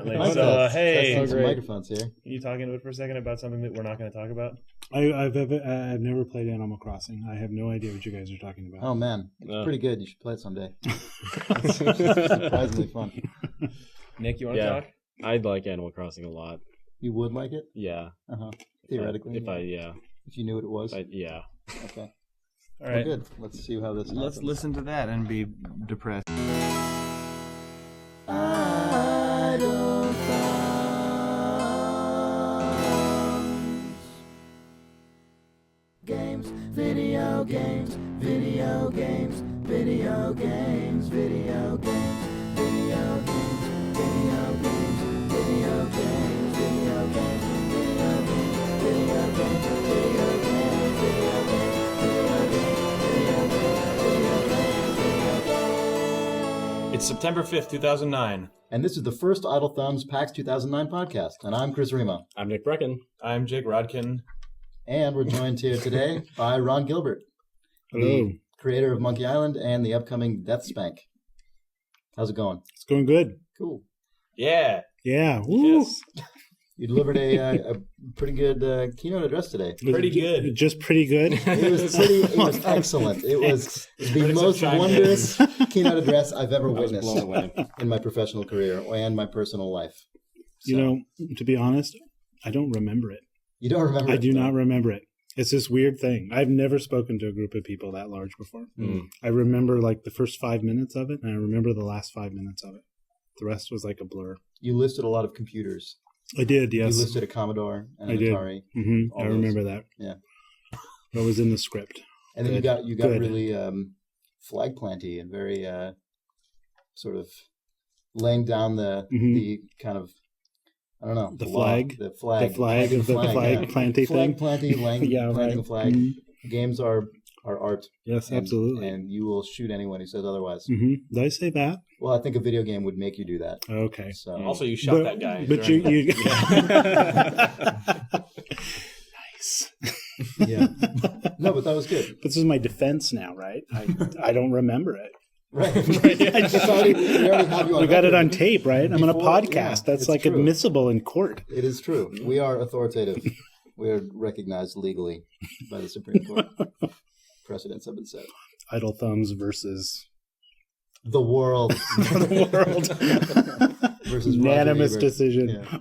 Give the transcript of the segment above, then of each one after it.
Hey, some microphones here. You talking to it for a second about something that we're not going to talk about? I've never played Animal Crossing. I have no idea what you guys are talking about. Oh man, it's pretty good. You should play it someday. It's surprisingly fun. Nick, you want to talk? I'd like Animal Crossing a lot. You would like it? Yeah. Theoretically. If you knew what it was. Yeah. Okay. All right. Well, good. Let's see how this happens. Let's listen to that and be depressed. Games, video games, video games, video games, video games, video games, video games, video games, video games, video games, video games, video games, video games. It's September 5th, 2009. And this is the first Idle Thumbs PAX 2009 podcast. And I'm Chris Remo. I'm Nick Brecken. I'm Jake Rodkin. And we're joined here today by Ron Gilbert, the creator of Monkey Island and the upcoming DeathSpank. How's it going? It's going good. Cool. Yeah. Yeah. Woo. Yes. You delivered a pretty good keynote address today. Pretty good. Just pretty good. It was excellent. It was the most wondrous keynote address I've ever witnessed in my professional career and my personal life. So, you know, to be honest, I don't remember it. You don't remember it? I do not remember it. It's this weird thing. I've never spoken to a group of people that large before. I remember like the first 5 minutes of it, and I remember the last 5 minutes of it. The rest was like a blur. You listed a lot of computers. I did, yes. You listed a Commodore and an Atari. I remember that. Yeah. That was in the script. And then you got really flag planty and very sort of laying down the kind of, I don't know. The flag planty thing. Flag planty, planting a flag. Mm-hmm. Games are art. Yes, absolutely. And you will shoot anyone who says otherwise. Did I say that? Well, I think a video game would make you do that. Okay. So also, you shot that guy. But you nice. Yeah. No, but that was good. This is my defense now, right? I don't remember it. Right. We already have you on we got it record. on tape, right? I'm on a podcast. Yeah, That's like true. admissible in court. It is true. We are authoritative. We are recognized legally by the Supreme Court. Precedents have been set. Idle Thumbs versus the world. the world. Versus unanimous Roger Ebert. decision. Yeah.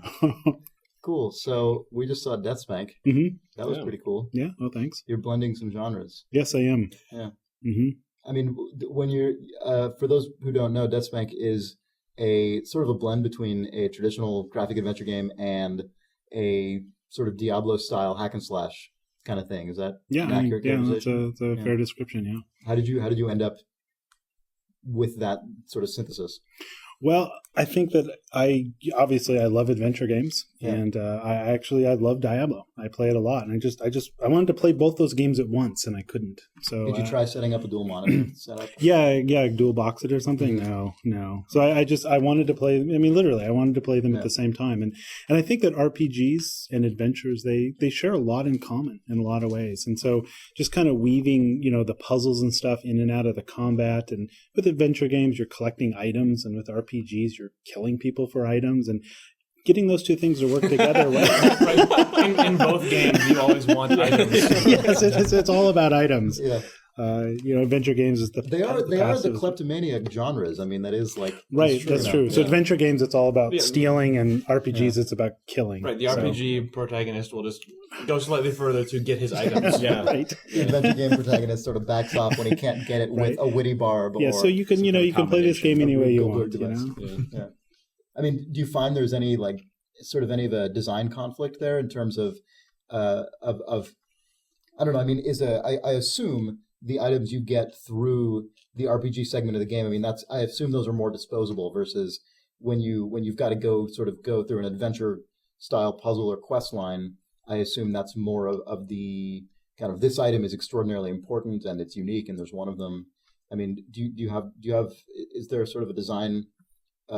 Cool. So we just saw DeathSpank. That was pretty cool. Yeah. Oh, thanks. You're blending some genres. Yes, I am. Yeah. Mm-hmm. I mean, when you're for those who don't know, DeathSpank is a sort of a blend between a traditional graphic adventure game and a sort of Diablo-style hack and slash kind of thing. Is that an accurate characterization? That's a fair description. Yeah. How did you end up with that sort of synthesis? Well, I think that I love adventure games, and I love Diablo. I play it a lot, and I wanted to play both those games at once, and I couldn't. So did you try setting up a dual monitor setup? Yeah, dual box it or something. No. So I wanted to play. I mean, literally, I wanted to play them at the same time, and I think that RPGs and adventures they share a lot in common in a lot of ways, and so just kind of weaving the puzzles and stuff in and out of the combat, and with adventure games you're collecting items, and with RPGs you're killing people for items, and getting those two things to work together. Right. In both games, you always want items. Yes, it's all about items. Yeah. Adventure games is they are the kleptomaniac genres. I mean, that is like right. That's true. So adventure games, it's all about stealing, and RPGs, it's about killing. Right. The RPG protagonist will just go slightly further to get his items. Yeah. Right. The adventure game protagonist sort of backs off when he can't get it with a witty barb. Yeah. So you can you can play this game any way you want. Yeah. I mean, do you find there's any any of a design conflict there in terms of I don't know. I mean, I assume the items you get through the RPG segment of the game. I mean, I assume those are more disposable versus when you've got to go through an adventure style puzzle or quest line. I assume that's more of the kind of this item is extraordinarily important and it's unique and there's one of them. I mean, do you have is there sort of a design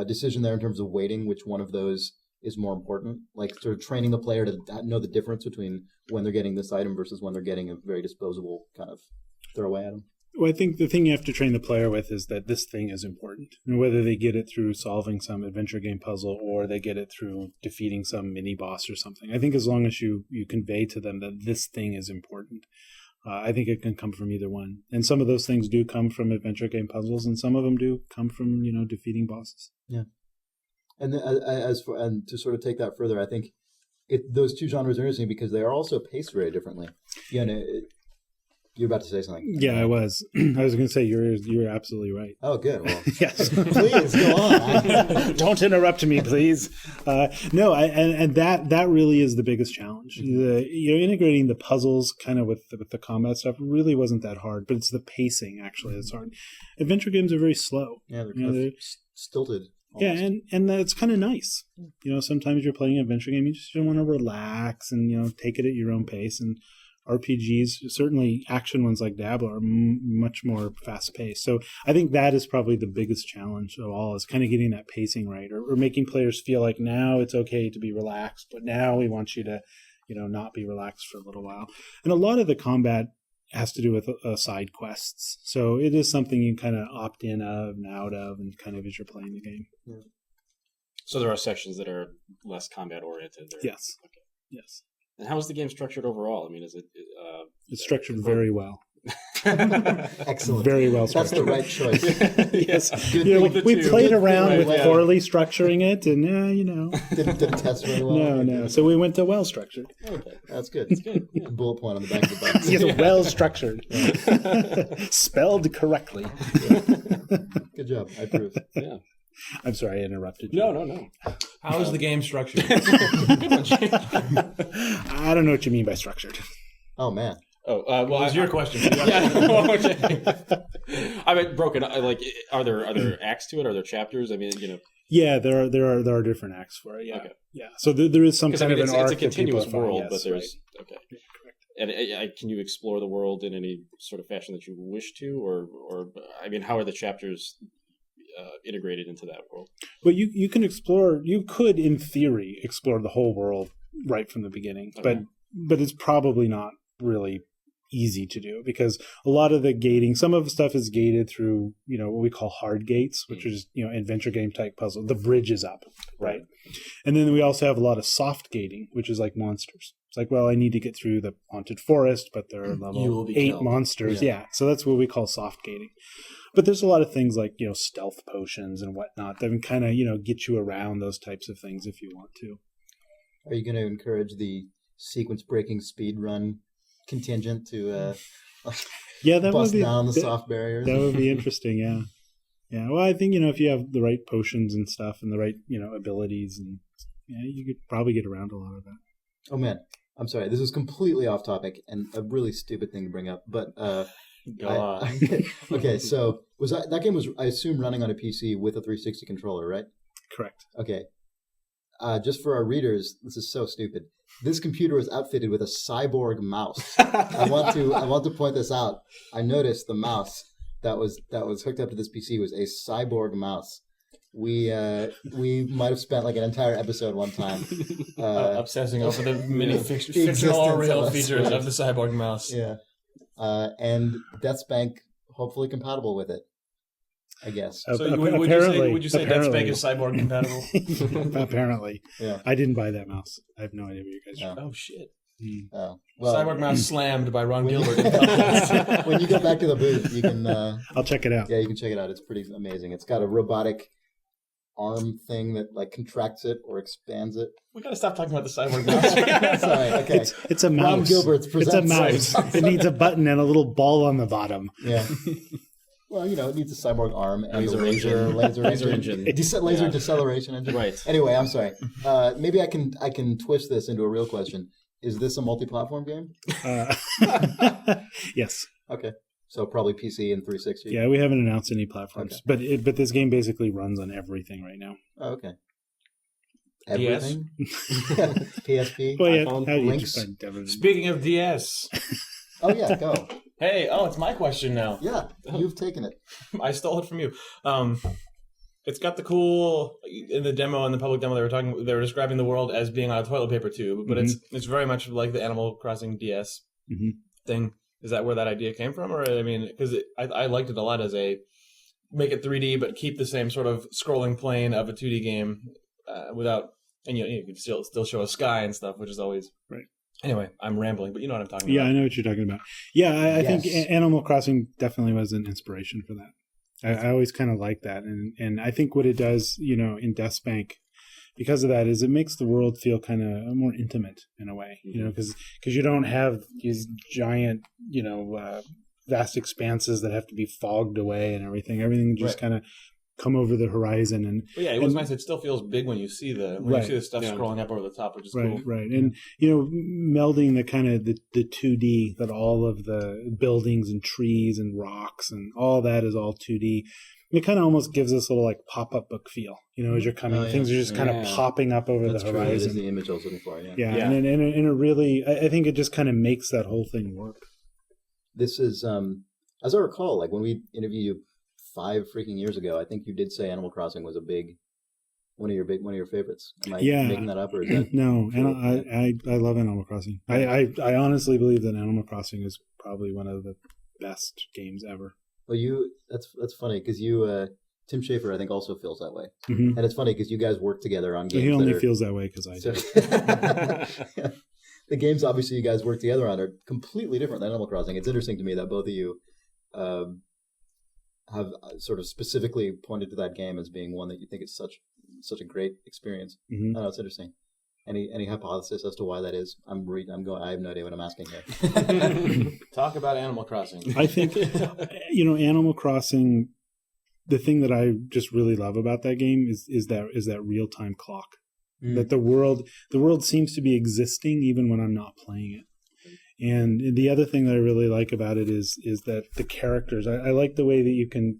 decision there in terms of weighting which one of those is more important, like sort of training the player to know the difference between when they're getting this item versus when they're getting a very disposable kind of throwaway item? Well, I think the thing you have to train the player with is that this thing is important. And whether they get it through solving some adventure game puzzle or they get it through defeating some mini boss or something. I think as long as you convey to them that this thing is important, I think it can come from either one. And some of those things do come from adventure game puzzles, and some of them do come from, defeating bosses. Yeah. And and to sort of take that further, I think those two genres are interesting because they are also paced very differently. You're about to say something. Yeah, I was. I was going to say you're absolutely right. Oh, good. Well, Yes. please go on. Don't interrupt me, please. No, and that really is the biggest challenge. Integrating the puzzles kind of with the combat stuff really wasn't that hard, but it's the pacing actually that's hard. Adventure games are very slow. Yeah, they're kind of stilted. Almost. Yeah, and that's kind of nice. Sometimes you're playing an adventure game, you just want to relax and take it at your own pace. And RPGs, certainly action ones like Diablo, are much more fast-paced. So I think that is probably the biggest challenge of all, is kind of getting that pacing right, or making players feel like now it's okay to be relaxed, but now we want you to, not be relaxed for a little while. And a lot of the combat has to do with side quests. So it is something you kind of opt in of and out of, and kind of as you're playing the game. Yeah. So there are sections that are less combat-oriented. Yes. Okay. Yes. And how is the game structured overall? I mean, is it... It's structured very well. Excellent. Very well That's structured. the right choice. Yes. We played around Right, with yeah. poorly structuring it, and Didn't test very well. no. So we went to well structured. Okay. That's good. It's good. Yeah. Bullet point on the back of the box. Yes, well structured, spelled correctly. Good job. I approve. Yeah. I'm sorry, I interrupted you. No. How is the game structured? I don't know what you mean by structured. Oh, man. Oh, What was your question? Yeah. Okay. I mean, broken. Are there acts to it? Are there chapters? I mean, Yeah, there are different acts for it. Yeah, Okay. yeah. So there is some kind of an arc it's a continuous that people world, find, but yes, there's right. okay. Yeah, correct. And can you explore the world in any sort of fashion that you wish to, or I mean, how are the chapters integrated into that world? But you can explore. You could, in theory, explore the whole world right from the beginning. Okay. But it's probably not really easy to do, because a lot of the gating, some of the stuff is gated through what we call hard gates, which is adventure game type puzzle. The bridge is up, right? And then we also have a lot of soft gating, which is like monsters. It's like, well, I need to get through the haunted forest, but there are You will level be 8 killed. monsters. Yeah, so that's what we call soft gating. But there's a lot of things like stealth potions and whatnot that can kind of get you around those types of things if you want to. Are you going to encourage the sequence-breaking speed run contingent to Yeah, that bust would be down the soft barriers? That would be interesting. Yeah. Well, I think if you have the right potions and stuff and the right abilities, and you could probably get around a lot of that. Oh, man. I'm sorry. This is completely off topic and a really stupid thing to bring up, but Go on. okay, so that game was, I assume, running on a PC with a 360 controller, right? Correct. Okay. Just for our readers, this is so stupid. This computer is outfitted with a cyborg mouse. I want to point this out. I noticed the mouse that was hooked up to this PC was a cyborg mouse. We might have spent like an entire episode one time Obsessing over the many the fictional or real existence of features us. of the cyborg mouse. Yeah. And DeathSpank hopefully compatible with it, I guess. So Apparently, would you say DeathSpank is cyborg compatible? Apparently. Yeah. I didn't buy that mouse. I have no idea what you guys are. Oh shit! Oh, well, Cyborg mouse slammed by Ron when you- Gilbert. when you get back to the booth, you can I'll check it out. you can check it out. It's pretty amazing. It's got a robotic arm thing that like contracts it or expands it. We gotta stop talking about the cyborg mouse. Sorry, okay. It's a mouse. Ron Gilbert's It's a presents. mouse. It needs a button and a little ball on the bottom. Yeah. Well, it needs a cyborg arm and Laser a laser Laser engine. engine. Laser Yeah. deceleration engine. Right. Anyway, I'm sorry. Maybe I can twist this into a real question. Is this a multi-platform game? Yes. Okay. So probably PC and 360. Yeah, we haven't announced any platforms, Okay. but this game basically runs on everything right now. Oh, okay. DS? Everything? PSP? Well, yeah, iPhone? how do you Links? find everything? Speaking of DS, Oh, yeah, go. hey, it's my question now. Yeah, you've taken it. I stole it from you. It's got the cool in the demo, in the public demo. They were describing the world as being on a toilet paper tube, but it's very much like the Animal Crossing DS Mhm. thing. Is that where that idea came from? Or, I mean, because I liked it a lot as a make it 3D, but keep the same sort of scrolling plane of a 2D game without, and you can still show a sky and stuff, which is always right. Anyway, I'm rambling, but you know what I'm talking about. Yeah, I know what you're talking about. Yeah, I think Animal Crossing definitely was an inspiration for that. I always kind of like that, and I think what it does, in DeathSpank, because of that, is it makes the world feel kind of more intimate in a way, because you don't have these giant, vast expanses that have to be fogged away and everything. Everything just kind of come over the horizon, and it was nice. It still feels big when you see the stuff scrolling up over the top, which is cool. Right, and melding the kind of the 2D, that all of the buildings and trees and rocks and all that is all 2D. It kind of almost gives us a little like pop-up book feel, as you're coming. Things are just kind of popping up over the horizon. That is the image I was looking for. Yeah. And it really, I think it just kind of makes that whole thing work. This is, as I recall, like when we interviewed you 5 freaking years ago, I think you did say Animal Crossing was one of your favorites. Am I making that up, or is that no? And I love Animal Crossing. I honestly believe that Animal Crossing is probably one of the best games ever. Well, that's funny because Tim Schafer, I think, also feels that way, and it's funny because you guys work together on games. He only feels that way because I do. The games, obviously, you guys work together on are completely different than Animal Crossing. It's interesting to me that both of you have sort of specifically pointed to that game as being one that you think is such a great experience. I know, it's interesting. Any hypothesis as to why that is? I have no idea what I'm asking here. Talk about Animal Crossing. I think Animal Crossing. The thing that I just really love about that game is that real time clock. That the world seems to be existing even when I'm not playing it. And the other thing that I really like about it is that the characters. I like the way that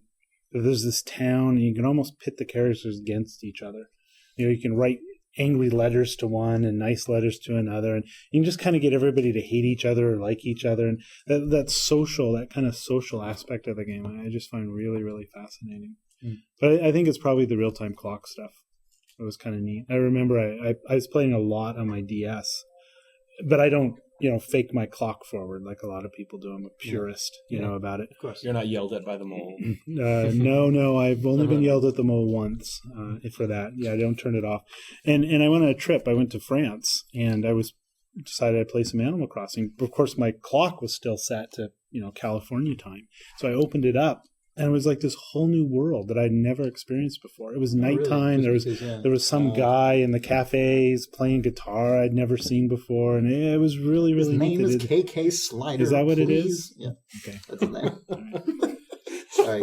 there's this town and you can almost pit the characters against each other. You can write angry letters to one and nice letters to another, and you can just kind of get everybody to hate each other or like each other, and that kind of social aspect of the game I just find really, really fascinating. But I think it's probably the real-time clock stuff. It was kind of neat. I remember I was playing a lot on my DS, but I don't fake my clock forward like a lot of people do. I'm a purist, about it. Of course, you're not yelled at by the mole. No, I've only been yelled at the mole once for that. Yeah, I don't turn it off. And I went on a trip. I went to France, and I decided I'd play some Animal Crossing. Of course, my clock was still set to California time, so I opened it up. And it was like this whole new world that I'd never experienced before. It was nighttime. Really? There was some guy in the cafes playing guitar I'd never seen before, and it was really, really neat. His name is KK Slider. Is that what it is? Yeah. Okay. That's his name. Sorry.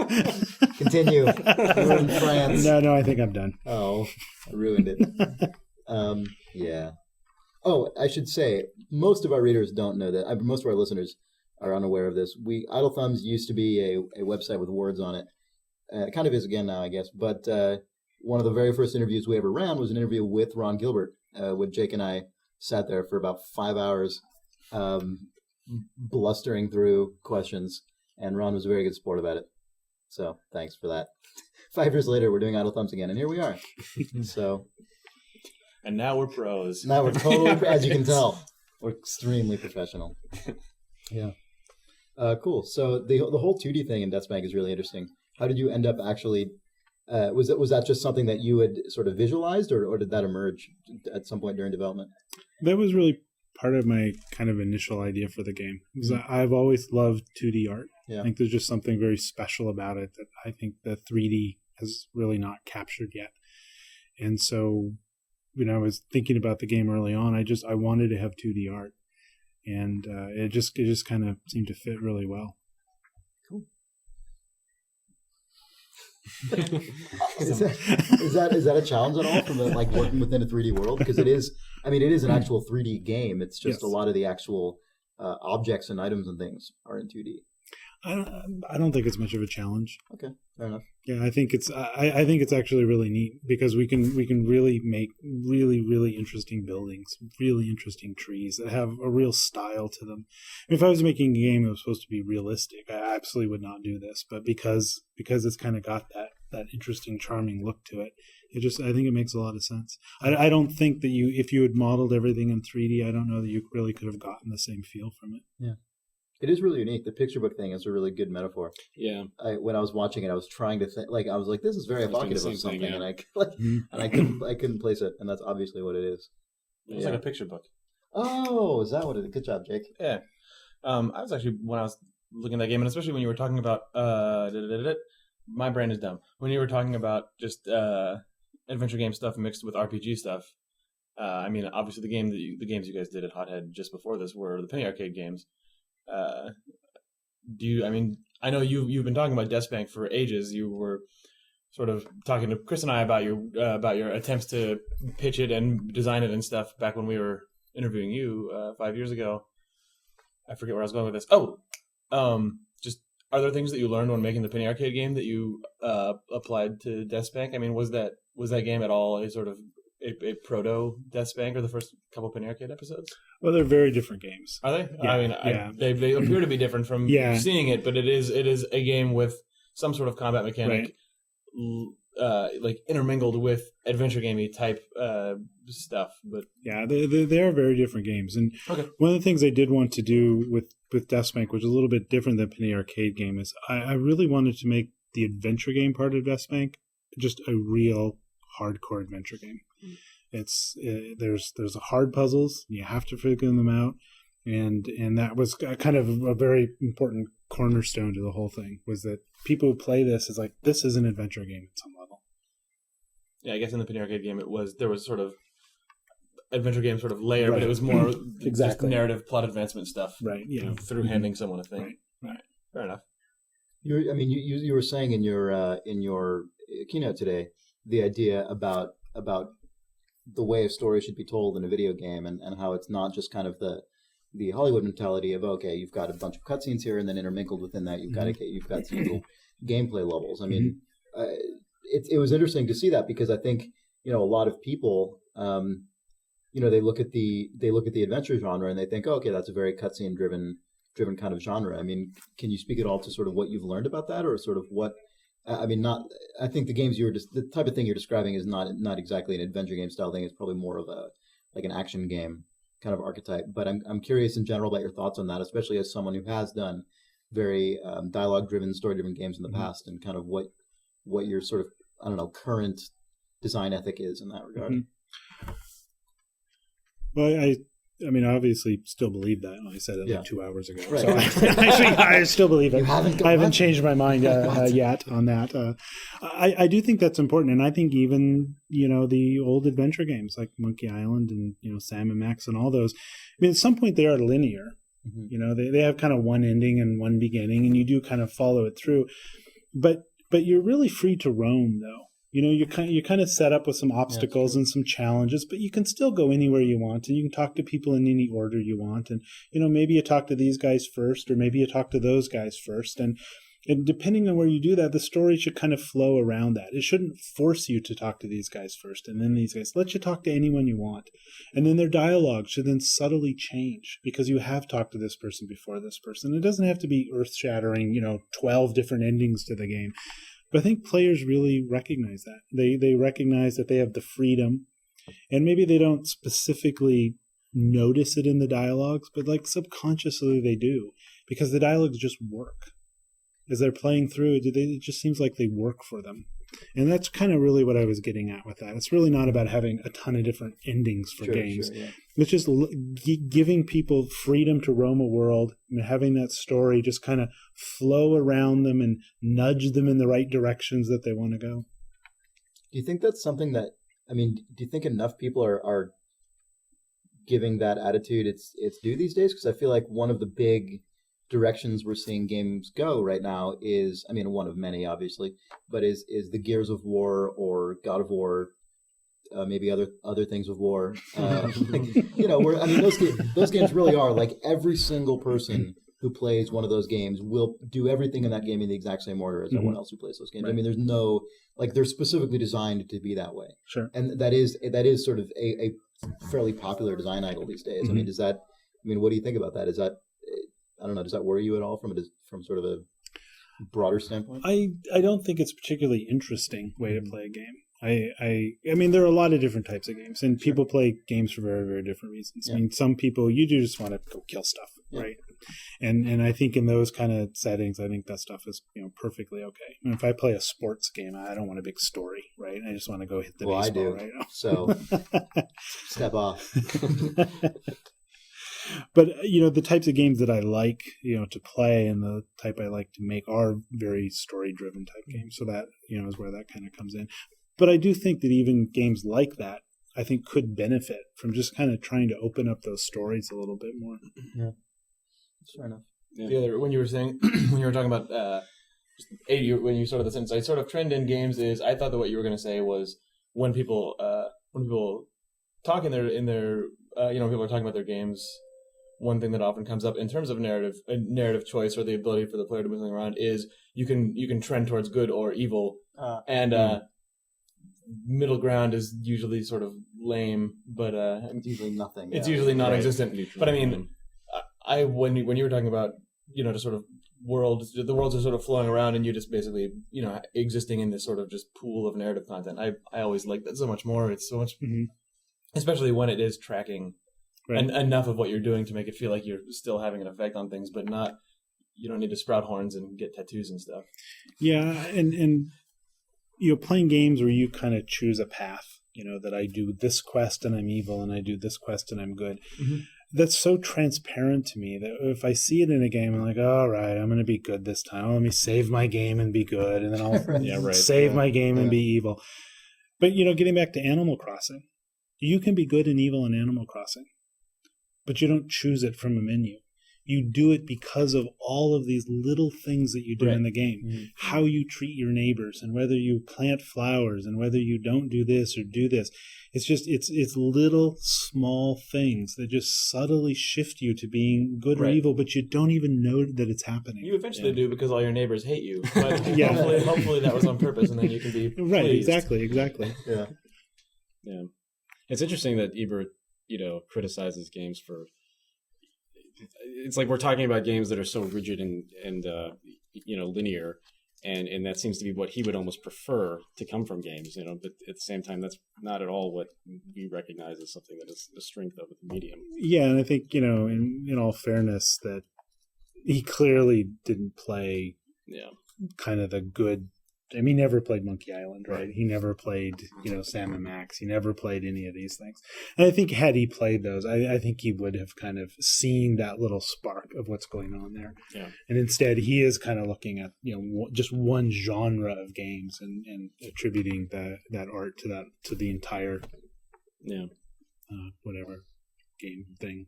Continue. You're in France. No, I think I'm done. Oh, I ruined it. Yeah. Oh, I should say, most of our readers don't know that. Most of our listeners are unaware of this. Idle Thumbs used to be a website with words on it. It kind of is again now, I guess. But one of the very first interviews we ever ran was an interview with Ron Gilbert, when Jake and I sat there for about 5 hours, blustering through questions, and Ron was a very good sport about it. So thanks for that. 5 years later, we're doing Idle Thumbs again, and here we are. So, and now we're pros. Now we're totally, as you can tell, we're extremely professional. Yeah. Cool. So the whole 2D thing in DeathSpank is really interesting. How did you end up actually? Was that just something that you had sort of visualized, or did that emerge at some point during development? That was really part of my kind of initial idea for the game. Because I've always loved 2D art. Yeah. I think there's just something very special about it that I think the 3D has really not captured yet. And so, I was thinking about the game early on. I wanted to have 2D art. And it just kind of seemed to fit really well. Cool. Is that a challenge at all from working within a 3D world? Because it is an actual 3D game. It's just a lot of the actual objects and items and things are in 2D. I don't think it's much of a challenge. Okay, fair enough. Yeah, I think it's actually really neat because we can really make really, really interesting buildings, really interesting trees that have a real style to them. If I was making a game that was supposed to be realistic, I absolutely would not do this. But because it's kind of got that interesting, charming look to it, I think it makes a lot of sense. I don't think that if you had modeled everything in 3D, I don't know that you really could have gotten the same feel from it. Yeah. It is really unique. The picture book thing is a really good metaphor. Yeah. When I was watching it, I was trying to think, like, I was like, this is very I was doing the evocative of same thing, something, and I couldn't place it, and that's obviously what it is. It's like a picture book. Oh, is that what it is? Good job, Jake. Yeah. I was actually, when I was looking at that game, and especially when you were talking about, my brain is dumb. When you were talking about just adventure game stuff mixed with RPG stuff, I mean, obviously the games you guys did at Hothead just before this were the Penny Arcade games. I know you've been talking about DeathSpank for ages. You were sort of talking to Chris and I about your attempts to pitch it and design it and stuff back when we were interviewing you 5 years ago. I forget where I was going with this. Just are there things that you learned when making the Penny Arcade game that you applied to DeathSpank? I mean, was that game at all a sort of a proto DeathSpank or the first couple Penny Arcade episodes? Well, they're very different games. Are they? Yeah, I mean, they appear to be different from seeing it, but it is a game with some sort of combat mechanic, like intermingled with adventure gamey type stuff. But yeah, they are very different games. And one of the things I did want to do with DeathSpank, which is a little bit different than Penny Arcade game, is I really wanted to make the adventure game part of DeathSpank just a real hardcore adventure game. It's there's hard puzzles, you have to figure them out, and that was kind of a very important cornerstone to the whole thing, was that people who play this is like, this is an adventure game at some level. Yeah, I guess in the Penny Arcade game there was sort of adventure game sort of layer, but it was more just narrative plot advancement stuff, right? Yeah, through handing someone a thing. Right. Fair enough. You were saying in your keynote today the idea about the way a story should be told in a video game, and how it's not just kind of the Hollywood mentality of, okay, you've got a bunch of cutscenes here, and then intermingled within that you've got some little gameplay levels. I mean, it was interesting to see that, because I think a lot of people they look at the adventure genre and they think, oh, okay, that's a very cutscene driven kind of genre. I mean, can you speak at all to sort of what you've learned about that, or sort of what? I mean, I think the games the type of thing you're describing is not exactly an adventure game style thing. It's probably more of an action game kind of archetype. But I'm curious in general about your thoughts on that, especially as someone who has done very dialogue driven, story driven games in the past, and kind of what your sort of current design ethic is in that regard. Well, I mean, I obviously still believe that. I said it like 2 hours ago. Right. So I still believe it. I haven't changed my mind yet on that. I do think that's important. And I think even, the old adventure games like Monkey Island and, Sam and Max and all those, I mean, at some point they are linear. Mm-hmm. They have kind of one ending and one beginning, and you do kind of follow it through. But you're really free to roam, though. You're kind of set up with some obstacles and some challenges, but you can still go anywhere you want, and you can talk to people in any order you want. And, maybe you talk to these guys first, or maybe you talk to those guys first. And depending on where you do that, the story should kind of flow around that. It shouldn't force you to talk to these guys first, and then these guys. Let you talk to anyone you want. And then their dialogue should then subtly change, because you have talked to this person before this person. It doesn't have to be earth-shattering, 12 different endings to the game. But I think players really recognize that. They recognize that they have the freedom, and maybe they don't specifically notice it in the dialogues, but like subconsciously they do, because the dialogues just work. As they're playing through it just seems like they work for them. And that's kind of really what I was getting at with that. It's really not about having a ton of different endings for games. Sure, yeah. It's just giving people freedom to roam a world and having that story just kind of flow around them and nudge them in the right directions that they want to go. Do you think that's something that, do you think enough people are giving that attitude its due these days? Because I feel like one of the big directions we're seeing games go right now is, one of many obviously, but is the Gears of War or God of War, maybe other things of war. Those games really are like, every single person who plays one of those games will do everything in that game in the exact same order as everyone else who plays those games. Right. There's no, they're specifically designed to be that way. Sure. And that is sort of a fairly popular design idol these days. Mm-hmm. What do you think about that? Is that, I don't know, does that worry you at all from sort of a broader standpoint? I don't think it's a particularly interesting way to play a game. There are a lot of different types of games, and people play games for very, very different reasons. Yeah. Some people, you do just want to go kill stuff, right? And I think in those kind of settings, I think that stuff is perfectly okay. And if I play a sports game, I don't want a big story, right? I just want to go hit the baseball. I do. Right now. So step off. But the types of games that I like to play and the type I like to make are very story driven type games. So that is where that kind of comes in. But I do think that even games like that, I think, could benefit from just kind of trying to open up those stories a little bit more. Yeah, that's fair enough. Yeah. The other, when you were saying, when you were talking about when you started the sentence, I sort of trend in games is, I thought that what you were going to say was when people talk in their people are talking about their games, one thing that often comes up in terms of narrative choice or the ability for the player to move something around is you can trend towards good or evil, middle ground is usually sort of lame, but it's usually nothing. It's usually non-existent. Right. But I mean, when you were talking about to sort of the worlds are sort of flowing around and you just basically existing in this sort of just pool of narrative content. I always like that so much more. It's so much, especially when it is tracking. Right. And enough of what you're doing to make it feel like you're still having an effect on things, but not, you don't need to sprout horns and get tattoos and stuff. Yeah, and playing games where you kind of choose a path, that I do this quest and I'm evil and I do this quest and I'm good. Mm-hmm. That's so transparent to me that if I see it in a game, I'm like, all right, I'm going to be good this time. Let me save my game and be good, and then I'll save my game and be evil. But, getting back to Animal Crossing, you can be good and evil in Animal Crossing. But you don't choose it from a menu. You do it because of all of these little things that you do in the game. Mm-hmm. How you treat your neighbors and whether you plant flowers and whether you don't do this or do this. It's just, it's little small things that just subtly shift you to being good or evil, but you don't even know that it's happening. You eventually do because all your neighbors hate you. But hopefully that was on purpose and then you can be pleased. Exactly. Yeah. It's interesting that Ebert criticizes games for. It's like we're talking about games that are so rigid and linear, and that seems to be what he would almost prefer to come from games. But at the same time, that's not at all what we recognize as something that is the strength of the medium. Yeah, and I think in all fairness, that he clearly didn't play kind of the good. I mean, he never played Monkey Island, right? He never played, Sam & Max. He never played any of these things. And I think had he played those, I think he would have kind of seen that little spark of what's going on there. Yeah. And instead, he is kind of looking at, just one genre of games and attributing that art to the entire, whatever game thing.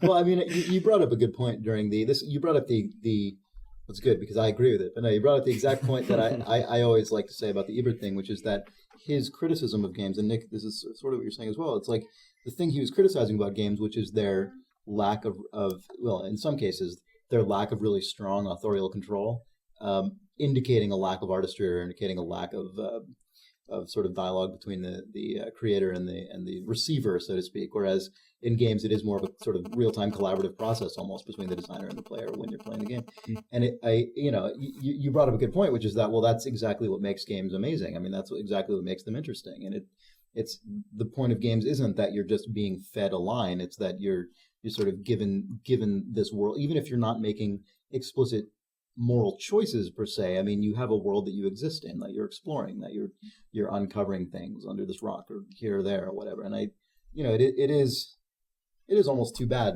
Well, I mean, you brought up a good point during you brought up the That's good because I agree with it. But no, you brought up the exact point that I always like to say about the Ebert thing, which is that his criticism of games, and Nick, this is sort of what you're saying as well. It's like the thing he was criticizing about games, which is their lack of well, in some cases, their lack of really strong authorial control, indicating a lack of artistry or indicating a lack of sort of dialogue between the creator and the receiver, so to speak. Whereas in games, it is more of a sort of real-time collaborative process almost between the designer and the player when you're playing the game. Mm-hmm. And you brought up a good point, which is that, well, that's exactly what makes games amazing. I mean, that's exactly what makes them interesting. And it's the point of games isn't that you're just being fed a line. It's that you're sort of given this world, even if you're not making explicit moral choices per se. I mean, you have a world that you exist in, that you're exploring, that you're uncovering things under this rock or here or there or whatever. And it is almost too bad,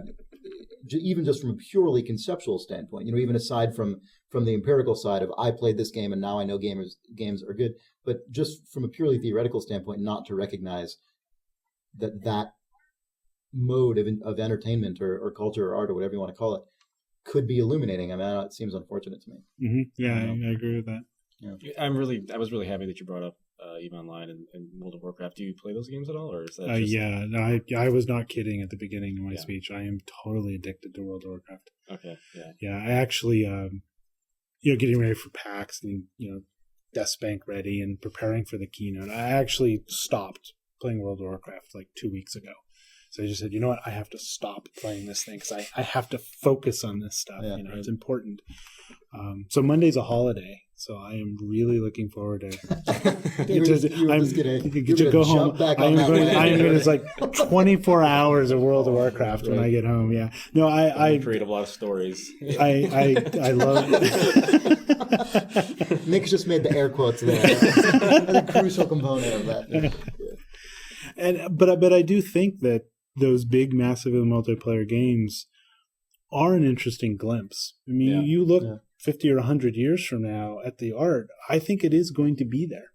even just from a purely conceptual standpoint. Even aside from the empirical side of I played this game and now I know games are good, but just from a purely theoretical standpoint, not to recognize that mode of entertainment or culture or art or whatever you want to call it could be illuminating. I mean, it seems unfortunate to me. Mm-hmm. Yeah, I agree with that. Yeah. I was really happy that you brought up EVE Online and World of Warcraft. Do you play those games at all, or is that just... Yeah, no, I was not kidding at the beginning of my speech. I am totally addicted to World of Warcraft. Okay, yeah. Yeah, I actually, getting ready for PAX and, DeathSpank ready and preparing for the keynote, I actually stopped playing World of Warcraft like 2 weeks ago. So I just said, you know what, I have to stop playing this thing because I have to focus on this stuff. Yeah, it's important. So Monday's a holiday, so I am really looking forward to. You were just gonna go jump home. back I on am that going. wagon. I am going. It's like 24 hours of World of Warcraft when I get home. Yeah. No, I create a lot of stories. I love. Nick's just made the air quotes there. That's a crucial component of that. But I do think that those big, massive multiplayer games are an interesting glimpse. I mean, you look 50 or 100 years from now at the art, I think it is going to be there.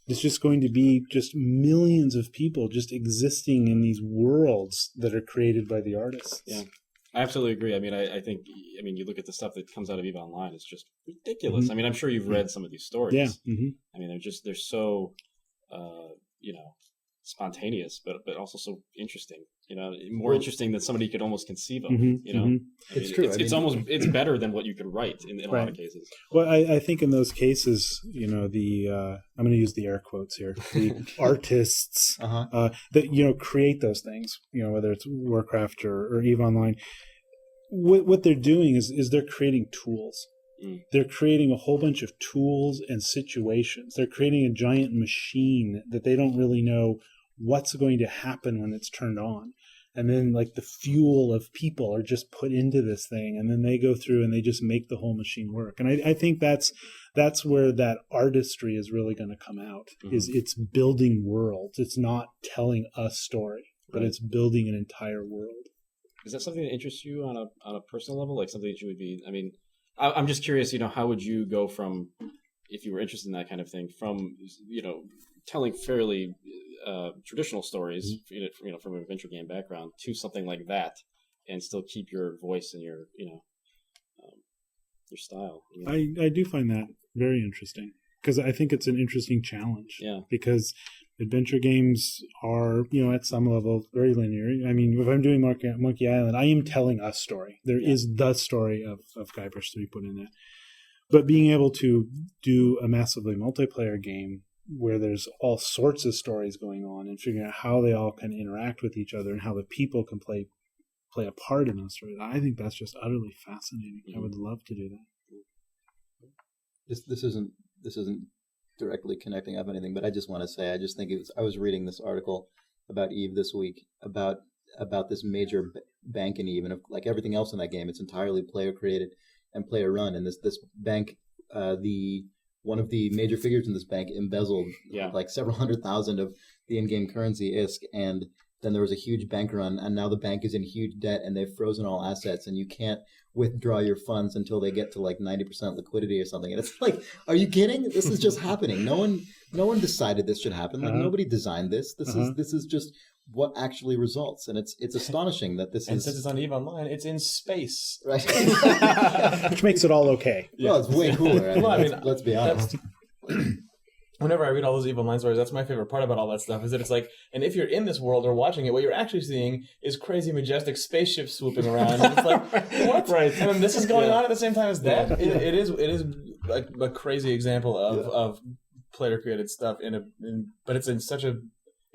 It's just going to be just millions of people just existing in these worlds that are created by the artists. Yeah, I absolutely agree. I mean, I think, you look at the stuff that comes out of EVE Online, it's just ridiculous. Mm-hmm. I mean, I'm sure you've read some of these stories. Yeah. Mm-hmm. I mean, they're so, spontaneous, but also so interesting. More interesting than somebody could almost conceive of. Mm-hmm. It's true. It's better than what you could write in a lot of cases. Well, I think in those cases, I'm going to use the air quotes here. The artists that create those things, whether it's Warcraft or EVE Online. What they're doing is they're creating tools. They're creating a whole bunch of tools and situations. They're creating a giant machine that they don't really know what's going to happen when it's turned on. And then like the fuel of people are just put into this thing, and then they go through and they just make the whole machine work. And I think that's where that artistry is really going to come out, is it's building worlds. It's not telling a story, but it's building an entire world. Is that something that interests you on a personal level? Like something that you would be, I'm just curious, how would you go from, if you were interested in that kind of thing, from, telling fairly traditional stories, from an adventure game background, to something like that, and still keep your voice and your style. I do find that very interesting, because I think it's an interesting challenge. Yeah. Because adventure games are, at some level, very linear. I mean, if I'm doing Monkey Island, I am telling a story. There is the story of Guybrush Threepwood in that. But being able to do a massively multiplayer game where there's all sorts of stories going on, and figuring out how they all can interact with each other and how the people can play a part in those stories, I think that's just utterly fascinating. I would love to do that. This isn't directly connecting up anything, but I just want to say, I was reading this article about EVE this week about this major bank in EVE, and like everything else in that game, it's entirely player created and player run. And this bank, one of the major figures in this bank embezzled like several $100,000 of the in-game currency ISK, and then there was a huge bank run, and now the bank is in huge debt, and they've frozen all assets, and you can't withdraw your funds until they get to like 90% liquidity or something. And it's like, are you kidding? This is just happening. No one decided this should happen. Like nobody designed this. This is just what actually results, and it's astonishing that this and is. since it's on EVE Online, it's in space, right? Which makes it all okay. Well, it's way cooler. Let's be honest. Whenever I read all those EVE Online stories, that's my favorite part about all that stuff, is that it's like, and if you're in this world or watching it, what you're actually seeing is crazy, majestic spaceships swooping around. And it's like, what? Right. And then this is going on at the same time as that. It is like a crazy example of player-created stuff, but it's in such a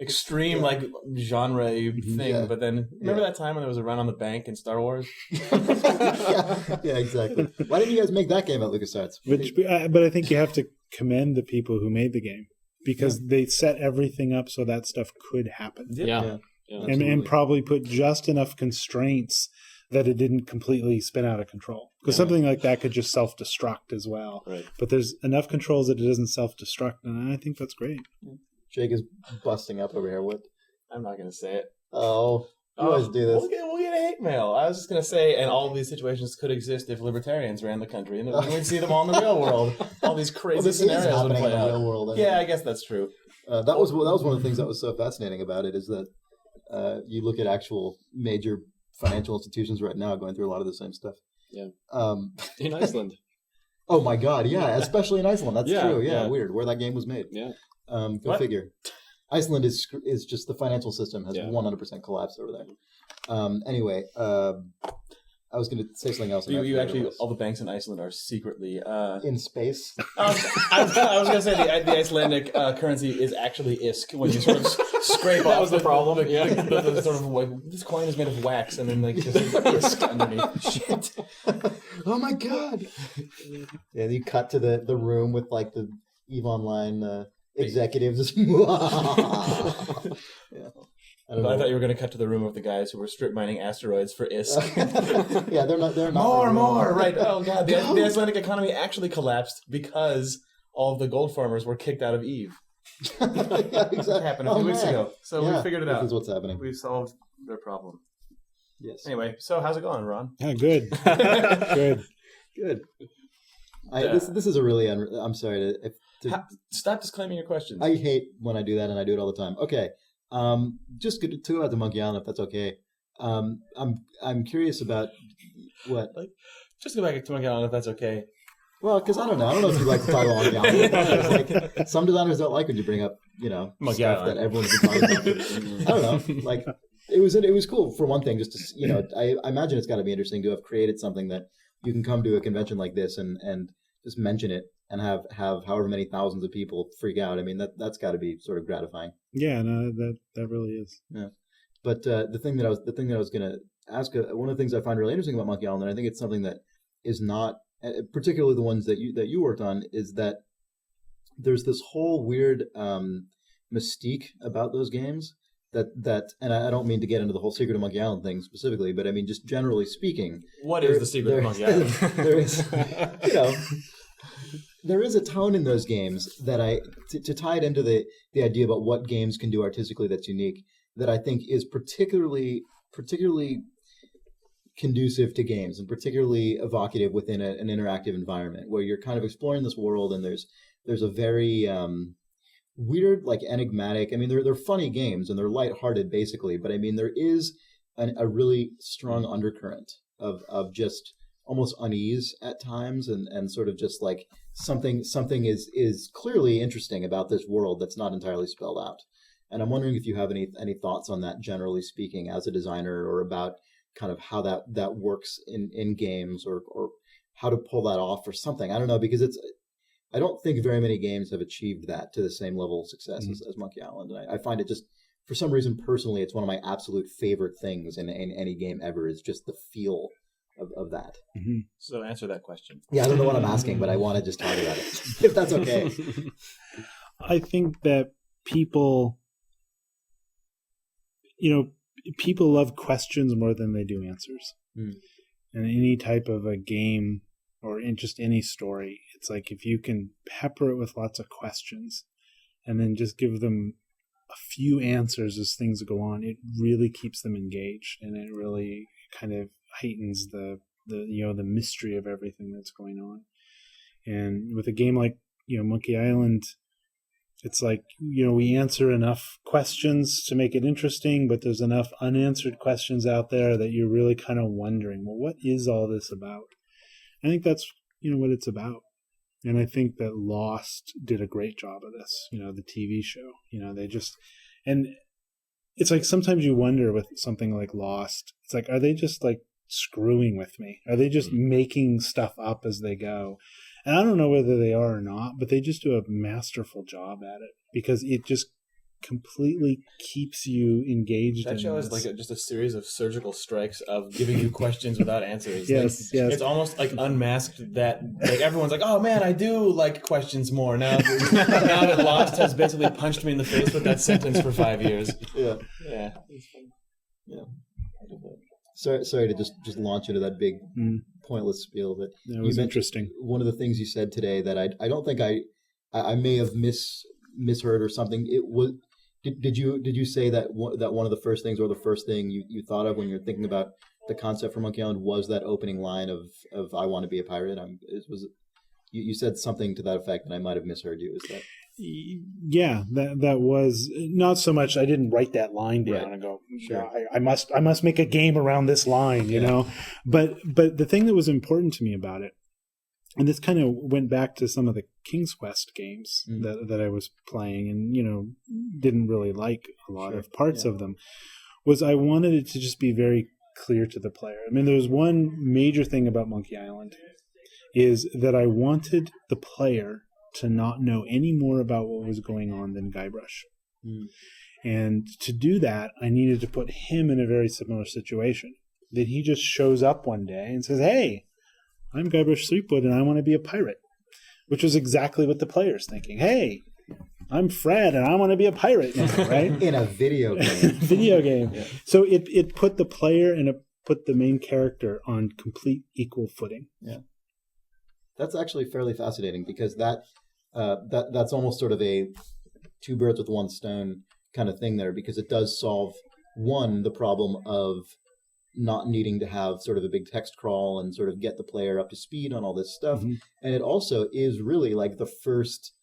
extreme like genre thing. Yeah. But then remember that time when there was a run on the bank in Star Wars? yeah, exactly. Why didn't you guys make that game at LucasArts? But I think you have to commend the people who made the game, because they set everything up so that stuff could happen. Yeah. And probably put just enough constraints that it didn't completely spin out of control. Because something like that could just self-destruct as well. Right. But there's enough controls that it doesn't self-destruct, and I think that's great. Jake is busting up over here. What? I'm not going to say it. Oh, you always do this. We'll get a hate mail. I was just going to say, and all of these situations could exist if libertarians ran the country, and we'd see them all in the real world. All these crazy scenarios would play in the out. real world. Yeah, I guess that's true. That was one of the things that was so fascinating about it, is that you look at actual major financial institutions right now going through a lot of the same stuff. Yeah. In Iceland. Oh my God! Yeah, especially in Iceland. That's true. Yeah, yeah, weird where that game was made. Yeah. Go figure. Iceland is just, the financial system has 100% collapsed over there. Anyway, I was going to say something else. You actually, all the banks in Iceland are secretly in space. I was going to say the Icelandic currency is actually isk when you sort of scrape off. That was the problem. The sort of like, this coin is made of wax, and then like just isk underneath. Shit. Oh my god. Yeah, you cut to the room with like the EVE Online executives. Yeah. I thought you were going to cut to the room of the guys who were strip mining asteroids for isk. Yeah, they're not. More. Right. Oh god, the Icelandic economy actually collapsed because all of the gold farmers were kicked out of EVE. Yeah, exactly. That happened a few weeks ago. So we figured it out. This is what's happening. We've solved their problem. Yes. Anyway, so how's it going, Ron? Yeah, good. Good. Good. This is a really. I'm sorry to stop disclaiming your questions. I hate when I do that, and I do it all the time. Okay. Just to go out to Monkey Island, if that's okay. I'm curious about what. Just go back to Monkey Island, if that's okay. Well, because I don't know if you like the title Monkey Island. Like, some designers don't like when you bring up, Monkey stuff Island that everyone's been talking about. I don't know. Like, it was cool for one thing. Just to, I imagine it's got to be interesting to have created something that you can come to a convention like this and just mention it and have however many thousands of people freak out. I mean, that's got to be sort of gratifying. Yeah, no, that really is. Yeah, but the thing that I was going to ask, one of the things I find really interesting about Monkey Island, and I think it's something that is not, particularly the ones that you worked on, is that there's this whole weird mystique about those games that, and I don't mean to get into the whole Secret of Monkey Island thing specifically, but I mean just generally speaking. What is the Secret of Monkey Island? There is, there is a tone in those games that to tie it into the idea about what games can do artistically that's unique, that I think is particularly conducive to games and particularly evocative within an interactive environment where you're kind of exploring this world, and there's a very weird, like enigmatic. I mean, they're funny games and they're lighthearted basically, but I mean there is a really strong undercurrent of just almost unease at times, and sort of just like something is clearly interesting about this world that's not entirely spelled out. And I'm wondering if you have any thoughts on that, generally speaking, as a designer, or about kind of how that works in games, or how to pull that off or something. I don't know, because I don't think very many games have achieved that to the same level of success as Monkey Island. And I find it just, for some reason, personally, it's one of my absolute favorite things in any game ever, is just the feel of that. Mm-hmm. So answer that question. Yeah, I don't know what I'm asking, but I want to just talk about it, if that's okay. I think that people love questions more than they do answers. And any type of a game or in just any story, it's like if you can pepper it with lots of questions and then just give them a few answers as things go on, it really keeps them engaged, and it really kind of heightens the mystery of everything that's going on. And with a game like Monkey Island, it's like we answer enough questions to make it interesting, but there's enough unanswered questions out there that you're really kind of wondering, well, what is all this about? I think that's what it's about. And I think that Lost did a great job of this, the TV show. They just, and it's like sometimes you wonder with something like Lost, it's like, are they just like screwing with me? Are they just making stuff up as they go? And I don't know whether they are or not, but they just do a masterful job at it, because it just completely keeps you engaged. That show is like just a series of surgical strikes of giving you questions without answers. Yes. It's almost like unmasked that like everyone's like, oh man, I do like questions more now. Now that Lost has basically punched me in the face with that sentence for 5 years. Yeah. Yeah. Sorry to just launch into that big pointless spiel, but it was interesting. One of the things you said today that I don't think I may have misheard or something. It was did you say that one of the first things, or the first thing you thought of when you're thinking about the concept for Monkey Island, was that opening line of I want to be a pirate? You said something to that effect, and I might have misheard you. Is that? Yeah, that was not so much. I didn't write that line down and go, sure. I must make a game around this line, you know. But the thing that was important to me about it, and this kind of went back to some of the King's Quest games that I was playing, and didn't really like a lot of parts of them, was I wanted it to just be very clear to the player. I mean, there's one major thing about Monkey Island is that I wanted the player to not know any more about what was going on than Guybrush. And to do that, I needed to put him in a very similar situation. That he just shows up one day and says, "Hey, I'm Guybrush Threepwood and I want to be a pirate." Which was exactly what the player's thinking. "Hey, I'm Fred and I want to be a pirate now," right? In a video game. Video game. Yeah. So it put the player and it put the main character on complete equal footing. Yeah. That's actually fairly fascinating because that's almost sort of a two birds with one stone kind of thing there, because it does solve, one, the problem of not needing to have sort of a big text crawl and sort of get the player up to speed on all this stuff. And it also is really like the first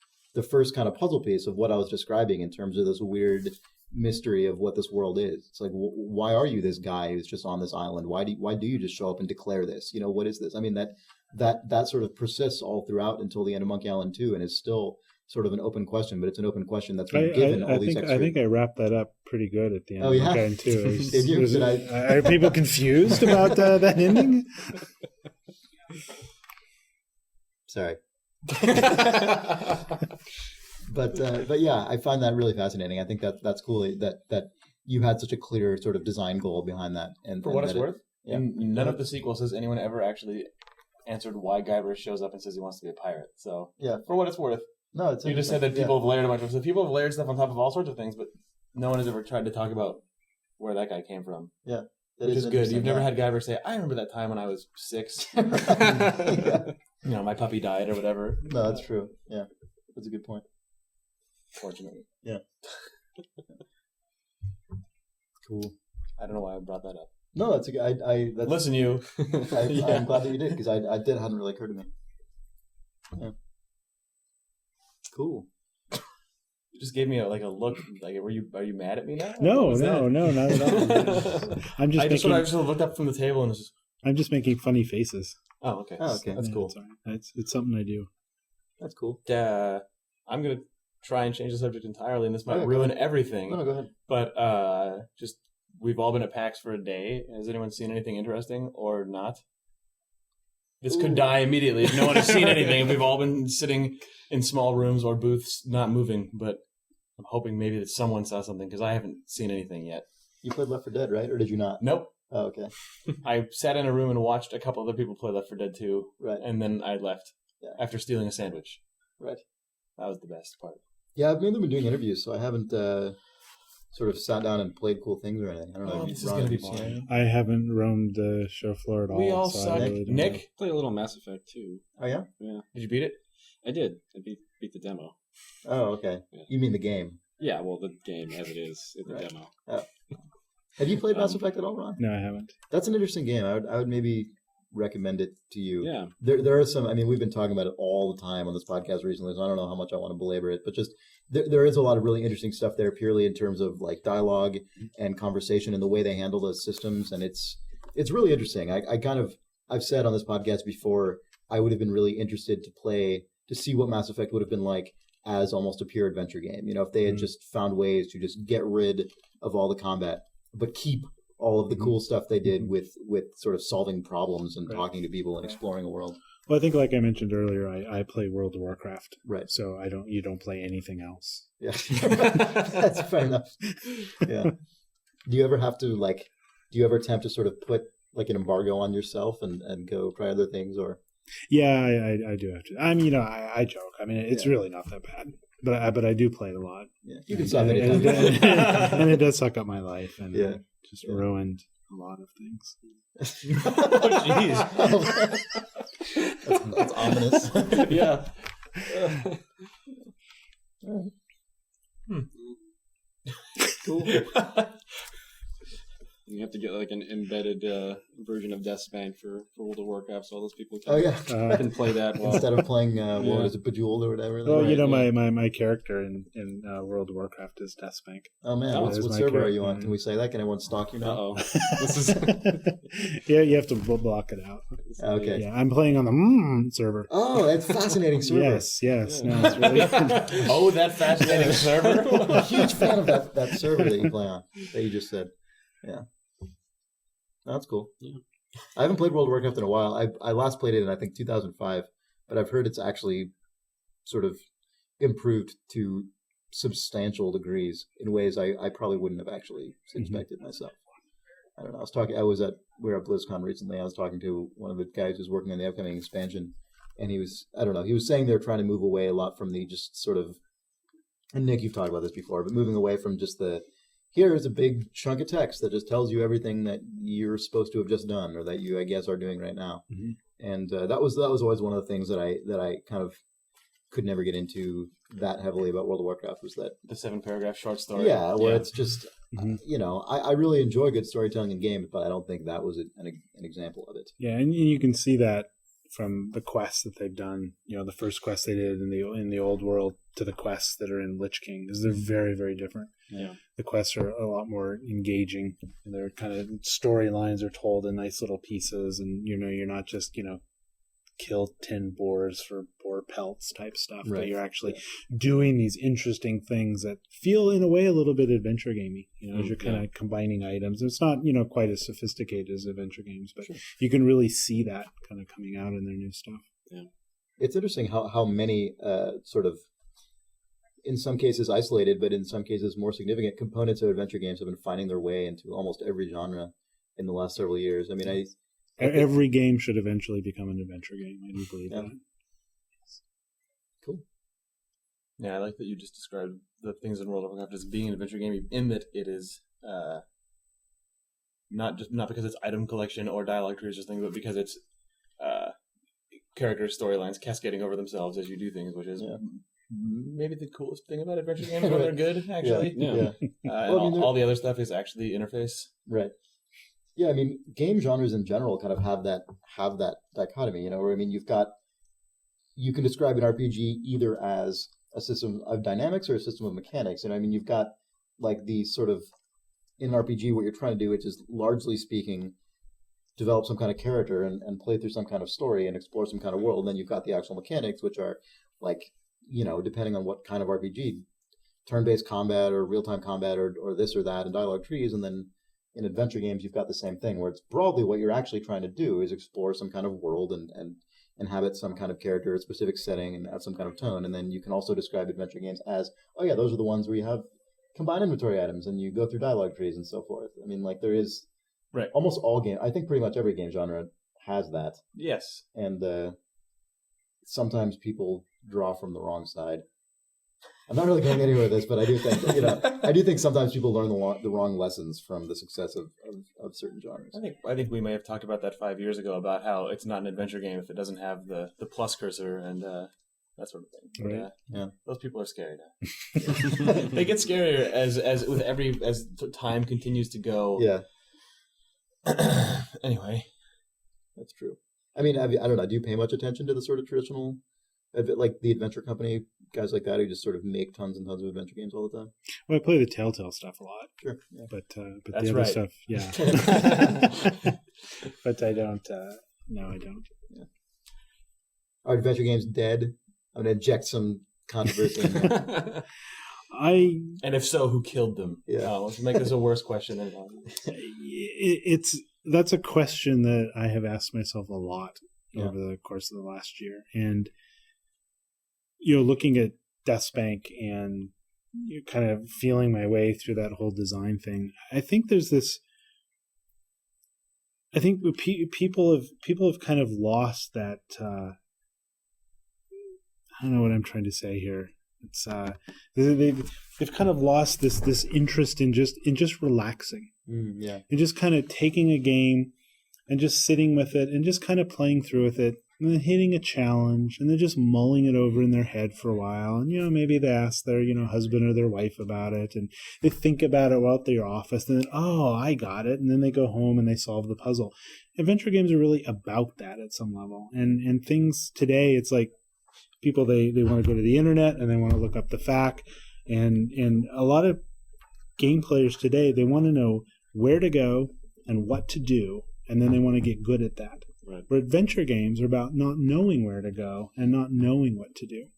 kind of puzzle piece of what I was describing in terms of this weird mystery of what this world is. It's like, why are you this guy who's just on this island? Why do you just show up and declare this? You know, what is this? I mean, that sort of persists all throughout until the end of Monkey Island 2 and is still sort of an open question, but it's an open question that's been given all these extra... I think I wrapped that up pretty good at the end. Oh, yeah? Of Monkey Island 2. Did you? Are people confused about that ending? Sorry. But yeah, I find that really fascinating. I think that's cool that you had such a clear sort of design goal behind that. And for what it's worth, yeah. None of the sequels has anyone ever actually answered why Guybrush shows up and says he wants to be a pirate. So yeah, for what it's worth, no, it's you just said that people have layered a bunch of stuff. People have layered stuff on top of all sorts of things, but no one has ever tried to talk about where that guy came from. Yeah, which is good. You've never had Guybrush say, "I remember that time when I was 6." Yeah. You know, my puppy died or whatever. No, that's true. Yeah, that's a good point. Fortunately. Yeah. Cool. I don't know why I brought that up. No, that's a good. That's, listen, you. I'm glad that you did, because I hadn't really occurred to me. Yeah. Cool. You just gave me a look. Like, are you mad at me now? No, not at all. I just looked up from the table and I'm just making funny faces. Oh, okay. That's cool. It's something I do. That's cool. I'm gonna try and change the subject entirely, and this might ruin everything. No, go ahead. But just we've all been at PAX for a day. Has anyone seen anything interesting or not? This could die immediately if no one has seen anything. If we've all been sitting in small rooms or booths, not moving. But I'm hoping maybe that someone saw something, because I haven't seen anything yet. You played Left 4 Dead, right? Or did you not? Nope. Oh, okay. I sat in a room and watched a couple other people play Left 4 Dead 2. Right. And then I left after stealing a sandwich. Right. That was the best part. Yeah, I've mainly been doing interviews, so I haven't sort of sat down and played cool things or anything. I don't know. This is going to be boring. I haven't roamed the show floor at all. We all suck. Really Nick? Played a little Mass Effect too. Oh, yeah? Yeah. Did you beat it? I did. I beat the demo. Oh, okay. Yeah. You mean the game? Yeah, well, the game as it is in the demo. Oh. Have you played Mass Effect at all, Ron? No, I haven't. That's an interesting game. I would maybe recommend it to you. Yeah. There are some, I mean, we've been talking about it all the time on this podcast recently, so I don't know how much I want to belabor it, but just there is a lot of really interesting stuff there purely in terms of like dialogue and conversation and the way they handle those systems, and it's really interesting. I've said on this podcast before, I would have been really interested to see what Mass Effect would have been like as almost a pure adventure game. You know, if they had just found ways to just get rid of all the combat, but keep all of the cool stuff they did with sort of solving problems and talking to people and exploring a world. Well, I think, like I mentioned earlier, I play World of Warcraft, right? So you don't play anything else. Yeah, that's fair enough. Yeah. Do you ever attempt to sort of put like an embargo on yourself and go try other things, or? Yeah, I do have to. I mean, I joke. I mean, it's really not that bad. But I do play it a lot. Yeah, you can suck anytime. And it does suck up my life and just ruined a lot of things. Oh, jeez. That's ominous. Yeah. Cool. You have to get like an embedded version of DeathSpank for World of Warcraft, so all those people can play that instead of playing what is it, Bejeweled or whatever. My character in World of Warcraft is DeathSpank. Oh man, what server are you on? Can we say that? Can anyone stalk you now? This is yeah, you have to block it out. Okay. Yeah, I'm playing on the server. Oh, that's fascinating server. Yes. Yeah. No, it's really Oh, that fascinating server. I'm a huge fan of that server that you play on. That you just said. Yeah. That's cool. Yeah. I haven't played World of Warcraft in a while. I last played it in, I think, 2005, but I've heard it's actually sort of improved to substantial degrees in ways I probably wouldn't have actually expected myself. I don't know. We were at BlizzCon recently. I was talking to one of the guys who's working on the upcoming expansion, and he was saying they're trying to move away a lot from the just sort of, and Nick, you've talked about this before, but moving away from just here's a big chunk of text that just tells you everything that you're supposed to have just done, or that you, I guess, are doing right now. Mm-hmm. And that was always one of the things that I kind of could never get into that heavily about World of Warcraft, was that the 7-paragraph short story. Yeah, where it's just, I really enjoy good storytelling in games, but I don't think that was an example of it. Yeah, and you can see that from the quests that they've done. The first quest they did in the old world to the quests that are in Lich King, because they're very, very different. Yeah, the quests are a lot more engaging, and their kind of storylines are told in nice little pieces, and you're not just kill 10 boars for boar pelts type stuff, right. But you're actually doing these interesting things that feel in a way a little bit adventure gamey, as you're kind of combining items. It's not quite as sophisticated as adventure games, but you can really see that kind of coming out in their new stuff. Yeah, it's interesting how many sort of, in some cases isolated, but in some cases more significant components of adventure games have been finding their way into almost every genre in the last several years. I mean, every game should eventually become an adventure game. I do believe that. Cool. Yeah, I like that you just described the things in World of Warcraft as being an adventure game, in that it is not because it's item collection or dialogue trees or something, but because it's character storylines cascading over themselves as you do things, which is maybe the coolest thing about adventure games when they're good, actually. Yeah. All the other stuff is actually interface. Right. Yeah, I mean, game genres in general kind of have that dichotomy, where you can describe an RPG either as a system of dynamics or a system of mechanics. And I mean, you've got like the sort of, in an RPG, what you're trying to do, which is largely speaking, develop some kind of character and play through some kind of story and explore some kind of world. And then you've got the actual mechanics, which are like, depending on what kind of RPG, turn-based combat or real-time combat or this or that, and dialogue trees. And then in adventure games, you've got the same thing, where it's broadly what you're actually trying to do is explore some kind of world and inhabit some kind of character, a specific setting, and have some kind of tone. And then you can also describe adventure games as, those are the ones where you have combined inventory items and you go through dialogue trees and so forth. I mean, like, there is almost all game. I think pretty much every game genre has that. Yes. And sometimes people draw from the wrong side. I'm not really going anywhere with this, but I do think sometimes people learn the wrong lessons from the success of certain genres. I think we may have talked about that 5 years ago, about how it's not an adventure game if it doesn't have the plus cursor and that sort of thing. Right. Yeah, those people are scary now. They get scarier as time continues to go. Yeah. Anyway, that's true. I mean, I don't know. Do you pay much attention to the sort of traditional, like the adventure company guys like that who just sort of make tons and tons of adventure games all the time? Well, I play the Telltale stuff a lot. Sure. Yeah. But that's the other right. stuff, yeah. But I don't. No, I don't. Yeah. Are adventure games dead? I'm going to inject some controversy in there. And if so, who killed them? Yeah. Let's make this a worse question than that's a question that I have asked myself a lot over the course of the last year. And looking at DeathSpank and kind of feeling my way through that whole design thing, I think there's this. I think people have kind of lost that. I don't know what I'm trying to say here. It's they've kind of lost this interest in just relaxing, and just kind of taking a game and just sitting with it and just kind of playing through with it, and then hitting a challenge and then just mulling it over in their head for a while. And maybe they ask their husband or their wife about it, and they think about it while at their office, and then I got it, and then they go home and they solve the puzzle. Adventure games are really about that at some level, and things today, it's like people they want to go to the internet and they want to look up the FAQ, and a lot of game players today, they want to know where to go and what to do, and then they want to get good at that. Right. Where adventure games are about not knowing where to go and not knowing what to do.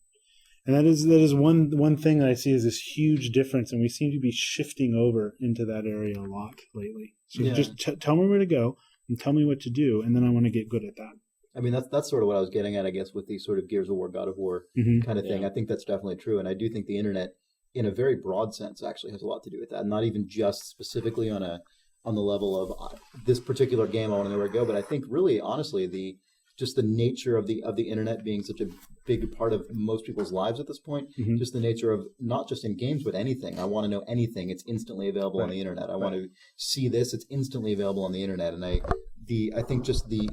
And that is one thing that I see as this huge difference, and we seem to be shifting over into that area a lot lately. So just tell me where to go and tell me what to do, and then I want to get good at that. I mean, that's sort of what I was getting at, I guess, with the sort of Gears of War, God of War kind of thing. I think that's definitely true, and I do think the internet, in a very broad sense, actually has a lot to do with that. Not even just specifically on the level of this particular game, I want to know where to go, but I think really, honestly, the nature of the internet being such a big part of most people's lives at this point, just the nature of not just in games but anything. I want to know anything, it's instantly available on the internet. I want to see this, it's instantly available on the internet. And I think just the,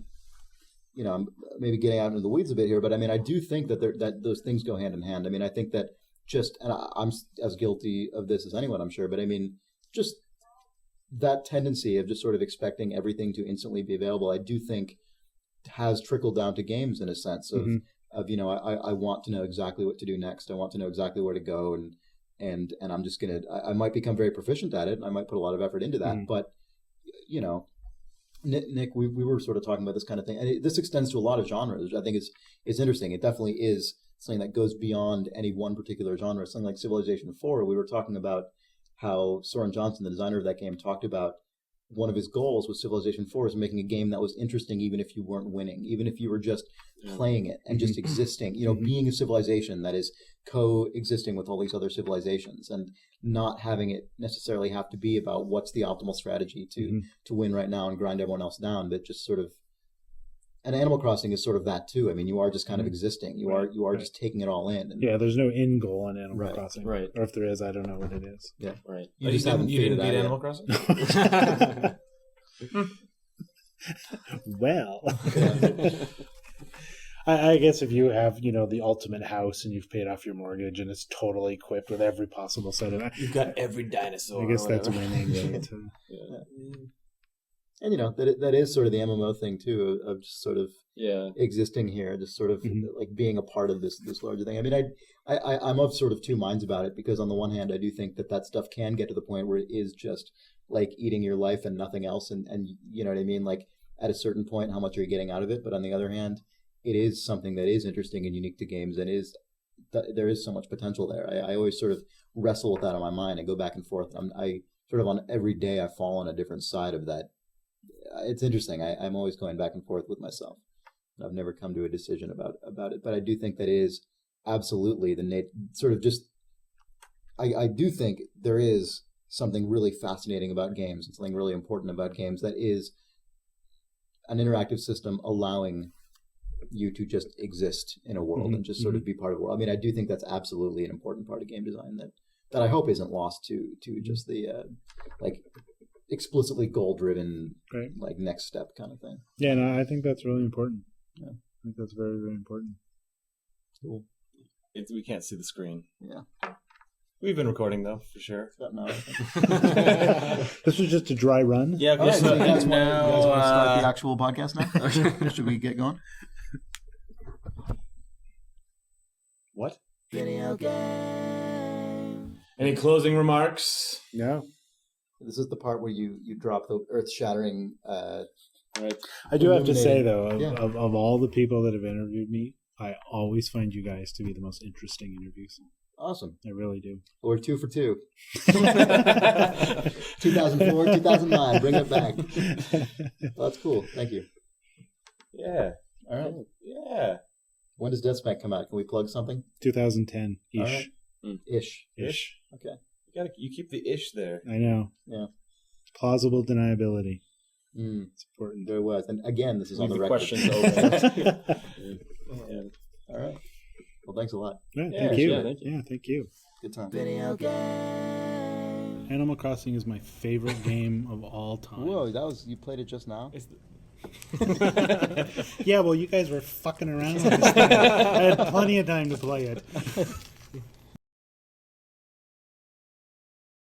I'm maybe getting out into the weeds a bit here, but I mean, I do think that those things go hand in hand. I mean, I think that and I'm as guilty of this as anyone, I'm sure, but I mean, just that tendency of just sort of expecting everything to instantly be available, I do think has trickled down to games in a sense of I want to know exactly what to do next. I want to know exactly where to go, and I'm just gonna. I might become very proficient at it, and I might put a lot of effort into that. But Nick, we were sort of talking about this kind of thing, and this extends to a lot of genres, which I think is interesting. It definitely is something that goes beyond any one particular genre. Something like Civilization 4, we were talking about how Soren Johnson, the designer of that game, talked about one of his goals with Civilization 4 is making a game that was interesting even if you weren't winning, even if you were just playing it and just existing, being a civilization that is coexisting with all these other civilizations and not having it necessarily have to be about what's the optimal strategy to win right now and grind everyone else down, but just sort of. And Animal Crossing is sort of that too. I mean, you are just kind of existing. You are just taking it all in. And, there's no end goal on Animal Crossing. Right. Or if there is, I don't know what it is. Yeah. Right. You just haven't beat Animal Crossing? Well. I guess if you have, the ultimate house and you've paid off your mortgage and it's totally equipped with every possible set of... You've got every dinosaur. I guess that's winning. Right? And that is sort of the MMO thing too, of just sort of existing here, just sort of like being a part of this larger thing. I mean, I'm of sort of two minds about it, because on the one hand, I do think that stuff can get to the point where it is just like eating your life and nothing else, and you know what I mean, like at a certain point, how much are you getting out of it? But on the other hand, it is something that is interesting and unique to games, and there is so much potential there. I always sort of wrestle with that on my mind and go back and forth. I sort of on every day I fall on a different side of that. It's interesting. I'm always going back and forth with myself. I've never come to a decision about it, but I do think that is absolutely sort of just. I do think there is something really fascinating about games and something really important about games, that is an interactive system allowing you to just exist in a world and just sort of be part of the world. I mean, I do think that's absolutely an important part of game design that I hope isn't lost to just the like explicitly goal-driven like next step kind of thing. Yeah, no, I think that's really important. Yeah, I think that's very, very important. Cool. We can't see the screen. Yeah. We've been recording though, for sure. It's about an hour, I think. This was just a dry run. Yeah. All right, so you guys want to start the actual podcast now? Should we get going? What? Video game. Any closing remarks? No. This is the part where you drop the earth-shattering. Right. I do have to say though, Yeah. of all the people that have interviewed me, I always find you guys to be the most interesting interviews. Awesome. I really do. Well, we're 2 for 2. 2004, 2009. Bring it back. Well, that's cool. Thank you. Yeah. All right. Yeah. When does DeathSpank come out? Can we plug something? 2010-ish. All right. Ish. Ish. Okay. You keep the ish there. I know. Yeah. Plausible deniability. It's important. There was. And again, this is on the record. Questions open. All right. Well, thanks a lot. Yeah, Yeah, thank you. yeah, thank you. Yeah, thank you. Good time. Video game. Animal Crossing is my favorite game of all time. Whoa, you played it just now? Yeah, well, you guys were fucking around with this thing. I had plenty of time to play it.